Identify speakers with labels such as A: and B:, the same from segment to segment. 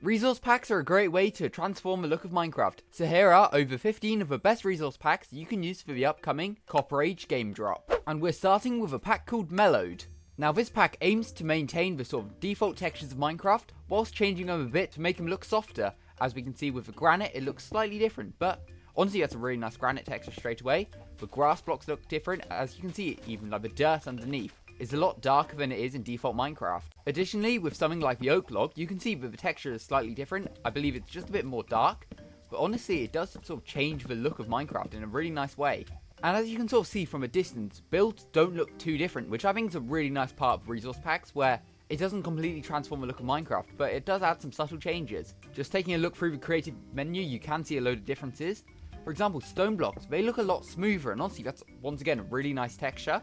A: Resource packs are a great way to transform the look of Minecraft, so here are over 15 of the best resource packs you can use for the upcoming Copper Age game drop. And we're starting with a pack called Mellowed. Now this pack aims to maintain the sort of default textures of Minecraft, whilst changing them a bit to make them look softer. As we can see with the granite, it looks slightly different, but honestly that's a really nice granite texture straight away. The grass blocks look different, as you can see even like the dirt underneath is a lot darker than it is in default Minecraft. Additionally, with something like the oak log, you can see that the texture is slightly different. I believe it's just a bit more dark, but honestly it does sort of change the look of Minecraft in a really nice way. And as you can sort of see from a distance, builds don't look too different, which I think is a really nice part of resource packs, where it doesn't completely transform the look of Minecraft, but it does add some subtle changes. Just taking a look through the creative menu, you can see a load of differences. For example, stone blocks, they look a lot smoother, and honestly that's once again a really nice texture.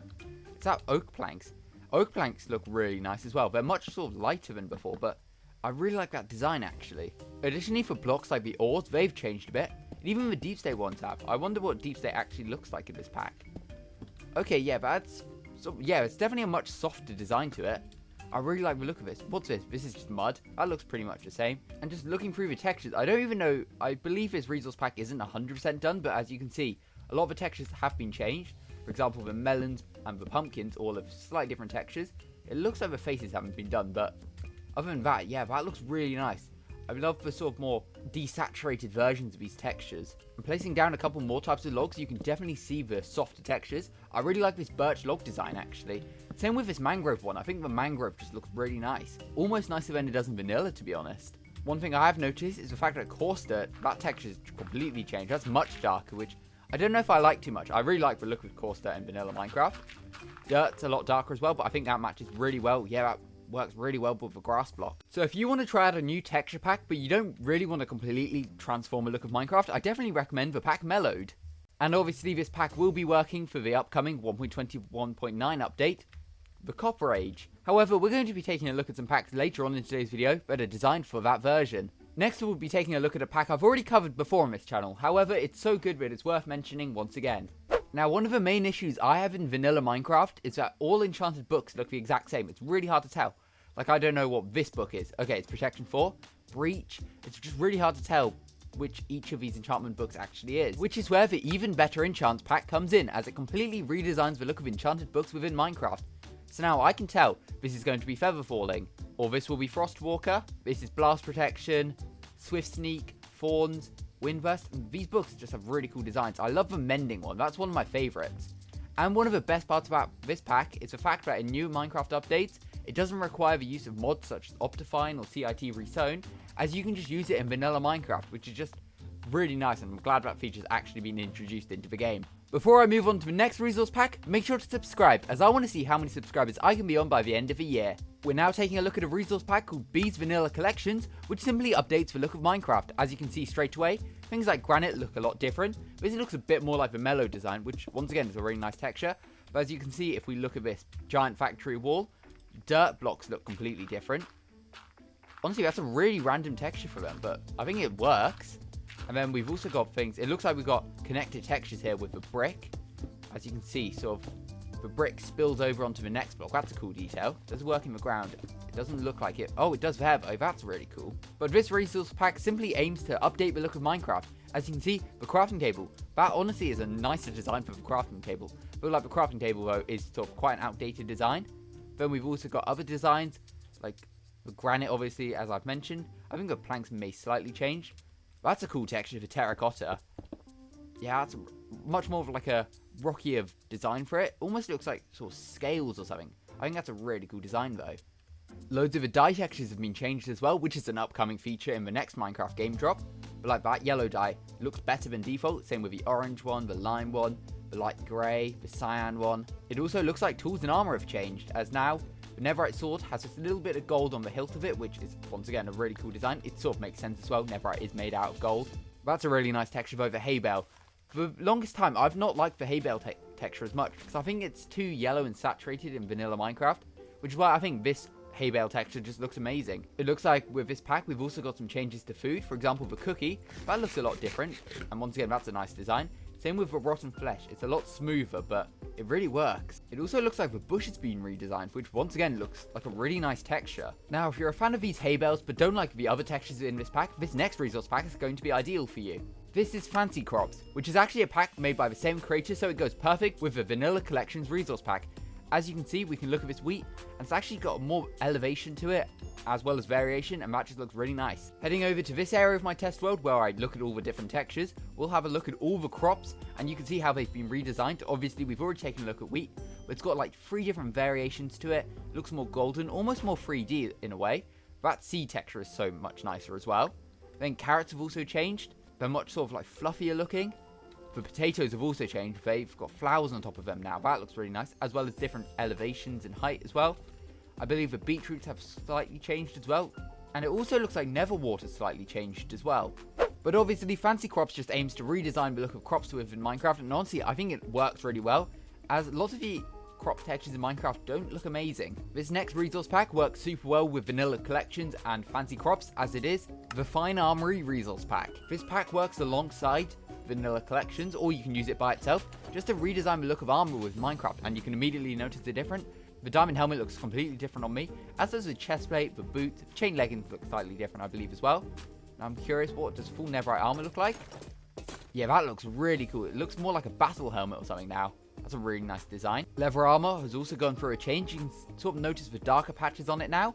A: It's that oak planks. Oak planks look really nice as well. They're much sort of lighter than before, but I really like that design actually. Additionally, for blocks like the ores, they've changed a bit. And even the deep state ones have. I wonder what deep state actually looks like in this pack. Okay, yeah, but it's definitely a much softer design to it. I really like the look of this. What's this? This is just mud. That looks pretty much the same. And just looking through the textures, I don't even know. I believe this resource pack isn't 100% done, but as you can see, a lot of the textures have been changed. For example, the melons and the pumpkins all have slightly different textures. It looks like the faces haven't been done, but other than that, yeah, that looks really nice. I love the sort of more desaturated versions of these textures. And placing down a couple more types of logs, you can definitely see the softer textures. I really like this birch log design actually. Same with this mangrove one. I think the mangrove just looks really nice. Almost nicer than it does in vanilla, to be honest. One thing I have noticed is the fact that coarse dirt, that texture is completely changed. That's much darker, which I don't know if I like too much. I really like the look of coarse dirt in vanilla Minecraft. Dirt's a lot darker as well, but I think that matches really well. Yeah, that works really well with the grass block. So if you want to try out a new texture pack, but you don't really want to completely transform the look of Minecraft, I definitely recommend the pack Mellowed. And obviously this pack will be working for the upcoming 1.21.9 update, the Copper Age. However, we're going to be taking a look at some packs later on in today's video that are designed for that version. Next we'll be taking a look at a pack I've already covered before on this channel, however it's so good that it's worth mentioning once again. Now one of the main issues I have in vanilla Minecraft is that all enchanted books look the exact same. It's really hard to tell. Like I don't know what this book is. Okay, it's Protection 4, Breach. It's just really hard to tell which each of these enchantment books actually is. Which is where the Even Better Enchants pack comes in, as it completely redesigns the look of enchanted books within Minecraft. So now I can tell this is going to be Feather Falling, or this will be Frostwalker, this is Blast Protection, Swift Sneak, Thorns, Windburst. And these books just have really cool designs. I love the Mending one, that's one of my favourites. And one of the best parts about this pack is the fact that in new Minecraft updates, it doesn't require the use of mods such as Optifine or CIT Rezone, as you can just use it in vanilla Minecraft, which is just really nice, and I'm glad that feature's actually been introduced into the game. Before I move on to the next resource pack, make sure to subscribe, as I want to see how many subscribers I can be on by the end of the year. We're now taking a look at a resource pack called B's Vanilla Collections, which simply updates the look of Minecraft. As you can see straight away, things like granite look a lot different. This looks a bit more like the Mellow design, which once again is a really nice texture. But as you can see, if we look at this giant factory wall, dirt blocks look completely different. Honestly, that's a really random texture for them, but I think it works. And then we've also got things, it looks like we've got connected textures here with the brick. As you can see, sort of, the brick spills over onto the next block. That's a cool detail. Does it work in the ground? It doesn't look like it. Oh, it does there though. That's really cool. But this resource pack simply aims to update the look of Minecraft. As you can see, the crafting table. That honestly is a nicer design for the crafting table. I feel like the crafting table though is sort of quite an outdated design. Then we've also got other designs, like the granite obviously, as I've mentioned. I think the planks may slightly change. That's a cool texture for terracotta. Yeah, that's much more of like a rockier design for it. Almost looks like sort of scales or something. I think that's a really cool design though. Loads of the dye textures have been changed as well, which is an upcoming feature in the next Minecraft game drop. But like that yellow dye looks better than default. Same with the orange one, the lime one, the light grey, the cyan one. It also looks like tools and armor have changed, as now the netherite sword has just a little bit of gold on the hilt of it, which is once again a really cool design. It sort of makes sense as well. Netherite is made out of gold. That's a really nice texture though, the hay bale. For the longest time, I've not liked the hay bale texture as much, because I think it's too yellow and saturated in vanilla Minecraft, which is why I think this hay bale texture just looks amazing. It looks like with this pack, we've also got some changes to food. For example, the cookie, that looks a lot different. And once again, that's a nice design. Same with the rotten flesh, it's a lot smoother, but it really works. It also looks like the bush has been redesigned, which once again looks like a really nice texture. Now, if you're a fan of these hay bales but don't like the other textures in this pack, this next resource pack is going to be ideal for you. This is Fancy Crops, which is actually a pack made by the same creator, so it goes perfect with the Vanilla Collections resource pack. As you can see, we can look at this wheat, and it's actually got more elevation to it, as well as variation, and that just looks really nice. Heading over to this area of my test world, where I look at all the different textures, we'll have a look at all the crops, and you can see how they've been redesigned. Obviously, we've already taken a look at wheat, but it's got like 3 different variations to it. It looks more golden, almost more 3D in a way. That seed texture is so much nicer as well. Then carrots have also changed. They're much sort of like fluffier looking. The potatoes have also changed. They've got flowers on top of them now. That looks really nice, as well as different elevations and height as well. I believe the beetroots have slightly changed as well. And it also looks like Neverwater slightly changed as well. But obviously, Fancy Crops just aims to redesign the look of crops within Minecraft. And honestly, I think it works really well, as a lot of the crop textures in Minecraft don't look amazing. This next resource pack works super well with Vanilla Collections and Fancy Crops, as it is the Fine Armory resource pack. This pack works alongside Vanilla Collections, or you can use it by itself, just to redesign the look of armor with Minecraft, and you can immediately notice the difference. The diamond helmet looks completely different on me, as does the chest plate, the boots, chain leggings look slightly different, I believe, as well. Now I'm curious, what does full netherite armor look like? Yeah, that looks really cool. It looks more like a battle helmet or something now. That's a really nice design. Leather armor has also gone through a change. You can sort of notice the darker patches on it now.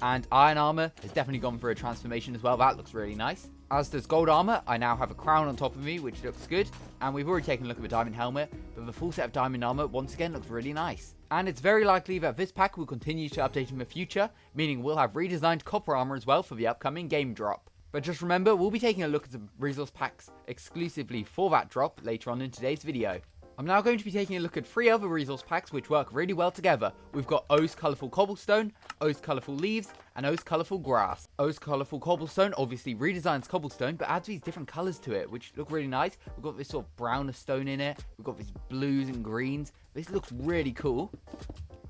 A: And iron armor has definitely gone through a transformation as well. That looks really nice. As does gold armor. I now have a crown on top of me, which looks good. And we've already taken a look at the diamond helmet, but the full set of diamond armor once again looks really nice. And it's very likely that this pack will continue to update in the future, meaning we'll have redesigned copper armor as well for the upcoming game drop. But just remember, we'll be taking a look at some resource packs exclusively for that drop later on in today's video. I'm now going to be taking a look at 3 other resource packs which work really well together. We've got O's Colourful Cobblestone, O's Colourful Leaves, and O's Colourful Grass. O's Colourful Cobblestone obviously redesigns cobblestone, but adds these different colours to it, which look really nice. We've got this sort of browner stone in it. We've got these blues and greens. This looks really cool.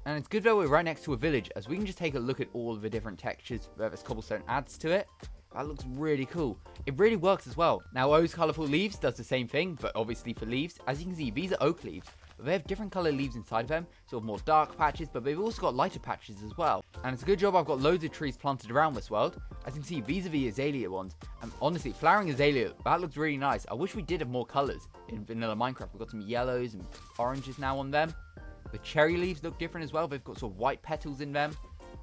A: And it's good that we're right next to a village, as we can just take a look at all of the different textures that this cobblestone adds to it. That looks really cool. It really works as well. Now, O's Colourful Leaves does the same thing, but obviously for leaves. As you can see, these are oak leaves, but they have different colour leaves inside of them, sort of more dark patches, but they've also got lighter patches as well. And it's a good job I've got loads of trees planted around this world. As you can see, these are the azalea ones. And honestly, flowering azalea, that looks really nice. I wish we did have more colours in vanilla Minecraft. We've got some yellows and oranges now on them. The cherry leaves look different as well. They've got sort of white petals in them.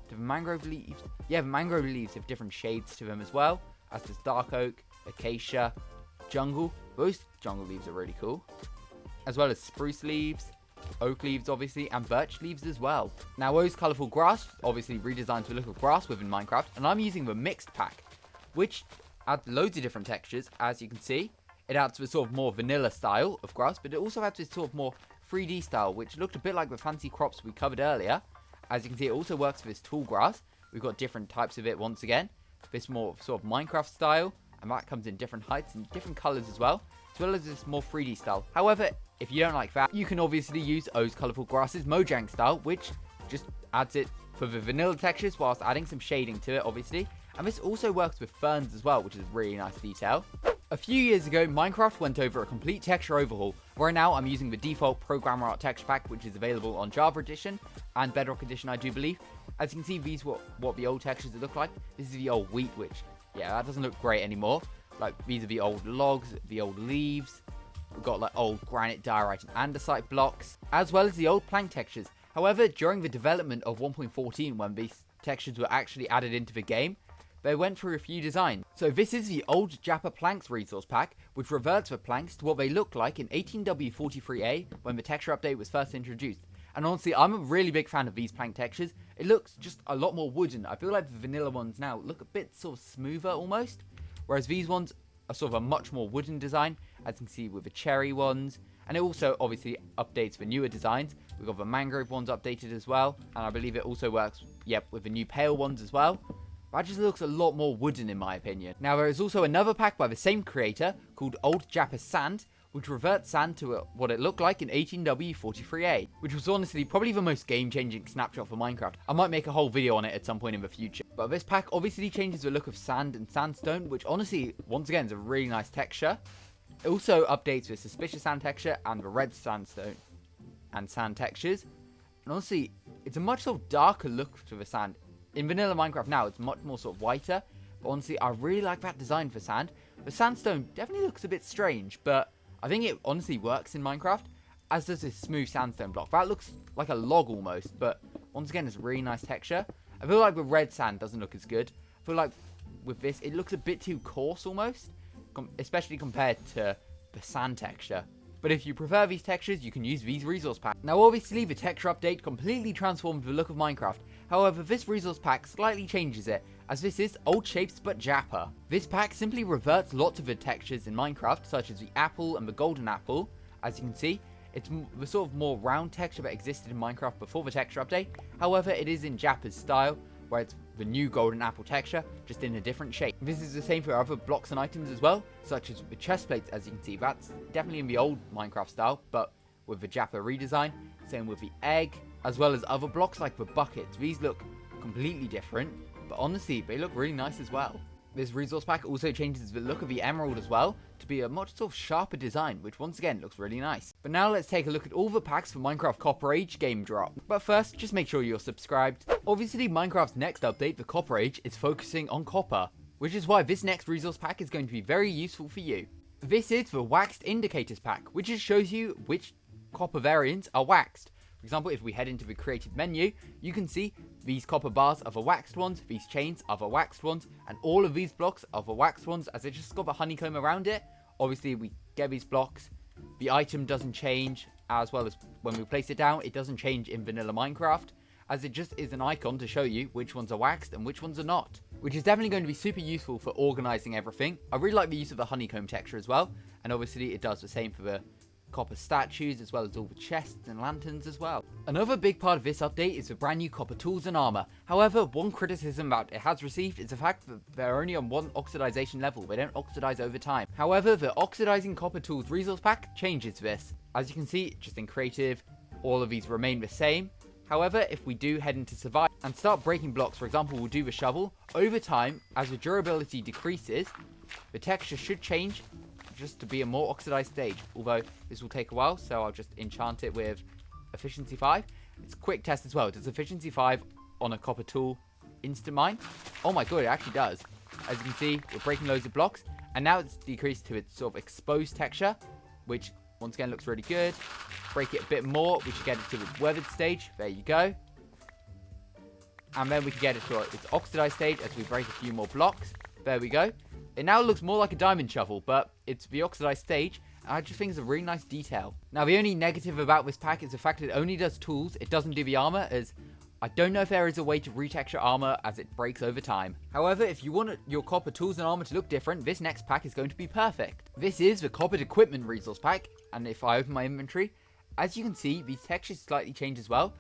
A: The mangrove leaves, yeah, the mangrove leaves have different shades to them as well, as does dark oak, acacia, jungle. Those jungle leaves are really cool. As well as spruce leaves, oak leaves obviously, and birch leaves as well. Now, O's Colourful Grass obviously redesigns the look of grass within Minecraft, and I'm using the mixed pack, which adds loads of different textures. As you can see, it adds the sort of more vanilla style of grass, but it also adds this sort of more 3D style, which looked a bit like the Fancy Crops we covered earlier. As you can see, it also works for this tall grass. We've got different types of it once again. This more sort of Minecraft style, and that comes in different heights and different colors as well as this more 3D style. However, if you don't like that, you can obviously use O's Colourful Grass's Mojang style, which just adds it for the vanilla textures whilst adding some shading to it, obviously. And this also works with ferns as well, which is a really nice detail. A few years ago, Minecraft went over a complete texture overhaul, where now I'm using the default Programmer Art texture pack, which is available on Java Edition and Bedrock Edition, I do believe. As you can see, these are what the old textures look like. This is the old wheat, which, yeah, that doesn't look great anymore. Like, these are the old logs, the old leaves. We've got, like, old granite, diorite, and andesite blocks, as well as the old plank textures. However, during the development of 1.14, when these textures were actually added into the game, they went through a few designs. So this is the old Jappa Planks resource pack, which reverts the planks to what they looked like in 18W43A when the texture update was first introduced. And honestly, I'm a really big fan of these plank textures. It looks just a lot more wooden. I feel like the vanilla ones now look a bit sort of smoother almost, whereas these ones are sort of a much more wooden design, as you can see with the cherry ones. And it also obviously updates the newer designs. We've got the mangrove ones updated as well, and I believe it also works, yep, with the new pale ones as well. That just looks a lot more wooden in my opinion. Now, there is also another pack by the same creator called Old Jappa Sand, which reverts sand to what it looked like in 18W43A, which was honestly probably the most game-changing snapshot for Minecraft. I might make a whole video on it at some point in the future. But this pack obviously changes the look of sand and sandstone, which honestly, once again, is a really nice texture. It also updates with suspicious sand texture and the red sandstone and sand textures. And honestly, it's a much sort of darker look to the sand. In vanilla Minecraft now, it's much more sort of whiter. But honestly, I really like that design for sand. The sandstone definitely looks a bit strange, but I think it honestly works in Minecraft. As does this smooth sandstone block. That looks like a log almost, but once again, it's really nice texture. I feel like the red sand doesn't look as good. I feel like with this, it looks a bit too coarse almost, especially compared to the sand texture. But if you prefer these textures, you can use these resource packs. Now obviously the texture update completely transformed the look of Minecraft. However, this resource pack slightly changes it, as this is old shapes but Japper. This pack simply reverts lots of the textures in Minecraft, such as the apple and the golden apple. As you can see, it's the sort of more round texture that existed in Minecraft before the texture update. However, it is in Japper's style, where it's the new golden apple texture, just in a different shape. This is the same for other blocks and items as well, such as the chest plates. As you can see, that's definitely in the old Minecraft style, but with the Japper redesign. Same with the egg, as well as other blocks like the buckets. These look completely different, but honestly, they look really nice as well. This resource pack also changes the look of the emerald as well, to be a much sort of sharper design, which once again looks really nice. But now let's take a look at all the packs for Minecraft Copper Age Game Drop. But first, just make sure you're subscribed. Obviously, Minecraft's next update, the Copper Age, is focusing on copper, which is why this next resource pack is going to be very useful for you. This is the Waxed Indicators pack, which just shows you which copper variants are waxed. For example, if we head into the created menu, you can see these copper bars are the waxed ones, these chains are the waxed ones, and all of these blocks are the waxed ones, as it just got the honeycomb around it. Obviously, we get these blocks, the item doesn't change, as well as when we place it down, it doesn't change in vanilla Minecraft, as it just is an icon to show you which ones are waxed and which ones are not, which is definitely going to be super useful for organizing everything. I really like the use of the honeycomb texture as well, and obviously it does the same for the copper statues, as well as all the chests and lanterns as well. Another big part of this update is the brand new copper tools and armor. However, one criticism that it has received is the fact that they're only on one oxidization level. They don't oxidize over time. However, the oxidizing copper tools resource pack changes this. As you can see, just in creative, all of these remain the same. However, if we do head into survive and start breaking blocks, for example, we'll do the shovel, over time, as the durability decreases, the texture should change just to be a more oxidized stage, although this will take a while, so I'll just enchant it with efficiency 5. It's a quick test as well. Does efficiency 5 on a copper tool instant mine? Oh my god, it actually does. As you can see, we're breaking loads of blocks, and now it's decreased to its sort of exposed texture, which once again looks really good. Break it a bit more, we should get it to its weathered stage. There you go. And then we can get it to its oxidized stage as we break a few more blocks. There we go. It now looks more like a diamond shovel, but it's the oxidized stage, and I just think it's a really nice detail. Now, the only negative about this pack is the fact that it only does tools, it doesn't do the armor, as I don't know if there is a way to retexture armor as it breaks over time. However, if you want your copper tools and armor to look different, this next pack is going to be perfect. This is the coppered equipment resource pack, and if I open my inventory, as you can see, these textures slightly change as well.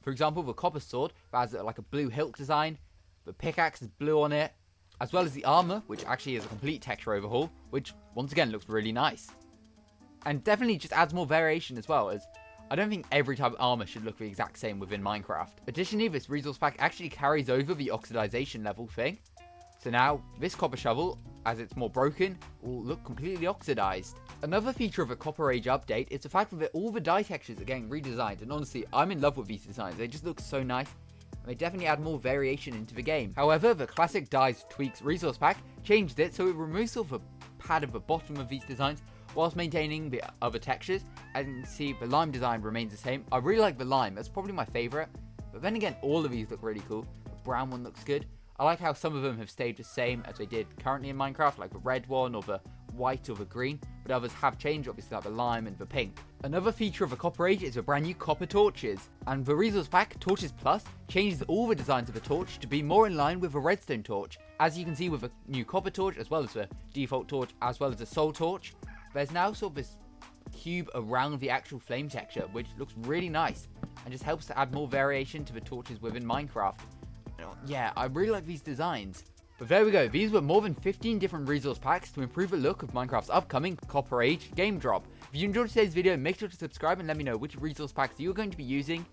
A: For example, the copper sword has like a blue hilt design, the pickaxe is blue on it, as well as the armor, which actually is a complete texture overhaul, which once again looks really nice. And definitely just adds more variation as well, as I don't think every type of armor should look the exact same within Minecraft. Additionally, this resource pack actually carries over the oxidization level thing. So now, this copper shovel, as it's more broken, will look completely oxidized. Another feature of a Copper Age update is the fact that all the dye textures are getting redesigned, and honestly, I'm in love with these designs. They just look so nice. They definitely add more variation into the game. However, the classic Dyes Tweaks resource pack changed it, so it removes sort of a pad at the bottom of these designs whilst maintaining the other textures. As you can see, the lime design remains the same. I really like the lime, that's probably my favorite. But then again, all of these look really cool. The brown one looks good. I like how some of them have stayed the same as they did currently in Minecraft, like the red one or the white or the green, but others have changed, obviously, like the lime and the pink. Another feature of a Copper Age is the brand new copper torches, and the resource pack, Torches Plus, changes all the designs of the torch to be more in line with a redstone torch. As you can see with a new copper torch, as well as the default torch, as well as a soul torch, there's now sort of this cube around the actual flame texture, which looks really nice, and just helps to add more variation to the torches within Minecraft. Yeah, I really like these designs. But there we go, these were more than 15 different resource packs to improve the look of Minecraft's upcoming Copper Age game drop. If you enjoyed today's video, make sure to subscribe and let me know which resource packs you're going to be using